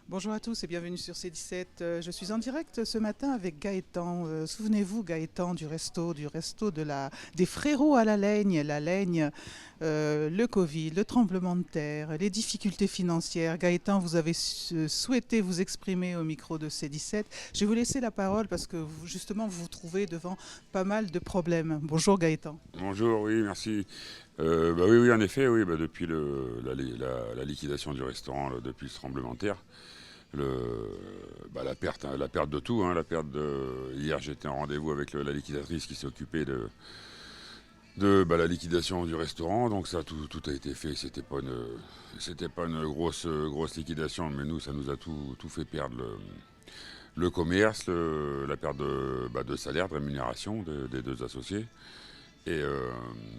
Bonjour à tous et bienvenue sur C17. Je suis en direct ce matin avec Gaëtan. Souvenez-vous, Gaëtan, du resto des frérots à la Laigne, le Covid, le tremblement de terre, les difficultés financières. Gaëtan, vous avez souhaité vous exprimer au micro de C17. Je vais vous laisser la parole parce que justement, vous vous trouvez devant pas mal de problèmes. Bonjour Gaëtan. Bonjour, oui, merci. Oui, oui, en effet, oui, depuis la liquidation du restaurant, là, depuis ce tremblement de terre, la perte de tout, hein, hier, j'étais en rendez-vous avec la liquidatrice qui s'est occupée de la liquidation du restaurant, donc ça, tout a été fait. C'était pas une grosse liquidation, mais nous, ça nous a tout fait perdre. Le commerce, la perte de salaire, de rémunération des deux associés. Et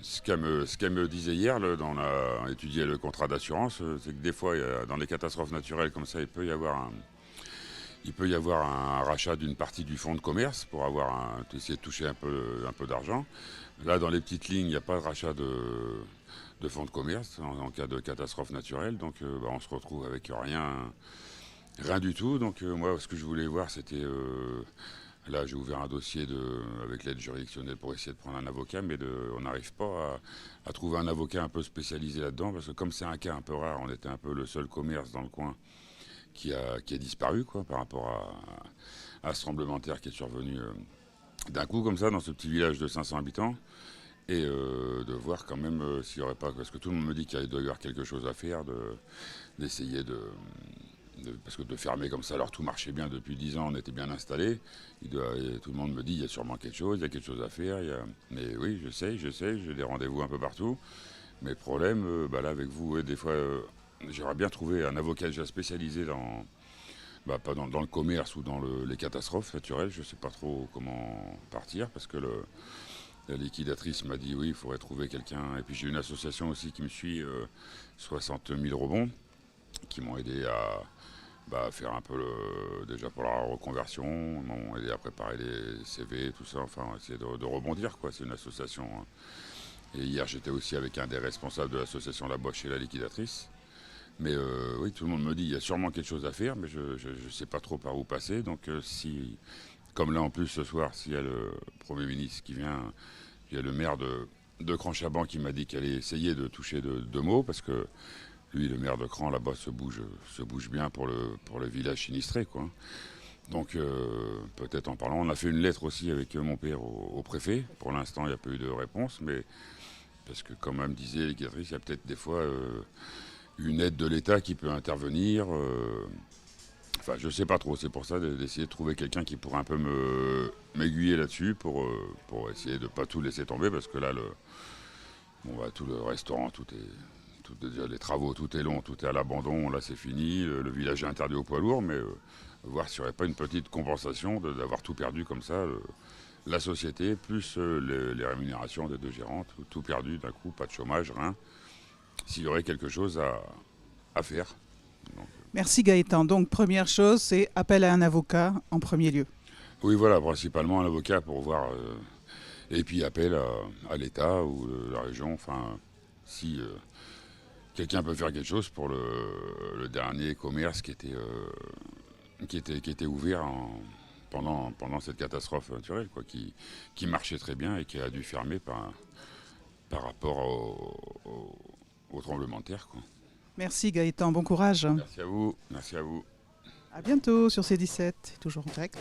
ce qu'elle me disait hier, là, dans on étudiait le contrat d'assurance, c'est que des fois, dans les catastrophes naturelles comme ça, il peut y avoir un rachat d'une partie du fonds de commerce pour essayer de toucher un peu d'argent. Là, dans les petites lignes, il n'y a pas de rachat de fonds de commerce en cas de catastrophe naturelle, donc on se retrouve avec rien du tout. Donc moi, ce que je voulais voir, c'était là, j'ai ouvert un dossier avec l'aide juridictionnelle pour essayer de prendre un avocat, mais on n'arrive pas à trouver un avocat un peu spécialisé là-dedans, parce que comme c'est un cas un peu rare, on était un peu le seul commerce dans le coin qui a disparu quoi, par rapport à ce tremblement de terre qui est survenu d'un coup comme ça dans ce petit village de 500 habitants, et de voir quand même s'il n'y aurait pas, parce que tout le monde me dit qu'il doit y avoir quelque chose à faire, d'essayer parce que de fermer comme ça, alors tout marchait bien depuis 10 ans, on était bien installés. Et tout le monde me dit il y a sûrement quelque chose, il y a quelque chose à faire. Mais oui, je sais, j'ai des rendez-vous un peu partout. Mais le problème, là avec vous, ouais, des fois, j'aimerais bien trouver un avocat déjà spécialisé pas dans le commerce ou dans les catastrophes naturelles. Je ne sais pas trop comment partir parce que la liquidatrice m'a dit oui, il faudrait trouver quelqu'un. Et puis j'ai une association aussi qui me suit, 60 000 rebonds, qui m'ont aidé à faire un peu déjà pour la reconversion, ils m'ont aidé à préparer les CV, tout ça, enfin essayer de rebondir quoi, c'est une association, hein. Et hier j'étais aussi avec un des responsables de l'association La Boche et la liquidatrice. Mais oui, tout le monde me dit il y a sûrement quelque chose à faire, mais je ne sais pas trop par où passer. Donc si, comme là en plus ce soir, s'il y a le Premier ministre qui vient, il y a le maire de Cran-Chaban qui m'a dit qu'elle allait essayer de toucher deux mots, parce que lui, le maire de Cran, là-bas, se bouge bien pour le village sinistré, quoi. Donc, peut-être en parlant. On a fait une lettre aussi avec mon père au préfet. Pour l'instant, il n'y a pas eu de réponse, mais parce que, comme elle me disait l'éducatrice, il y a peut-être des fois une aide de l'État qui peut intervenir. Enfin, je sais pas trop. C'est pour ça d'essayer de trouver quelqu'un qui pourrait un peu m'aiguiller là-dessus pour essayer de ne pas tout laisser tomber, parce que là, tout le restaurant, déjà les travaux, tout est long, tout est à l'abandon, là c'est fini, le village est interdit aux poids lourds, mais voir s'il n'y aurait pas une petite compensation d'avoir tout perdu comme ça, la société, plus les rémunérations des deux gérantes, tout perdu d'un coup, pas de chômage, rien, s'il y aurait quelque chose à faire. Donc, Merci Gaëtan. Donc première chose, c'est appel à un avocat en premier lieu. oui, voilà, principalement un avocat pour voir, et puis appel à l'État ou la région, enfin, si quelqu'un peut faire quelque chose pour le dernier commerce qui était ouvert pendant cette catastrophe naturelle, quoi, qui marchait très bien et qui a dû fermer par rapport au tremblement de terre, quoi. Merci Gaëtan, bon courage. Merci à vous, merci à vous. À bientôt sur C17, toujours en direct.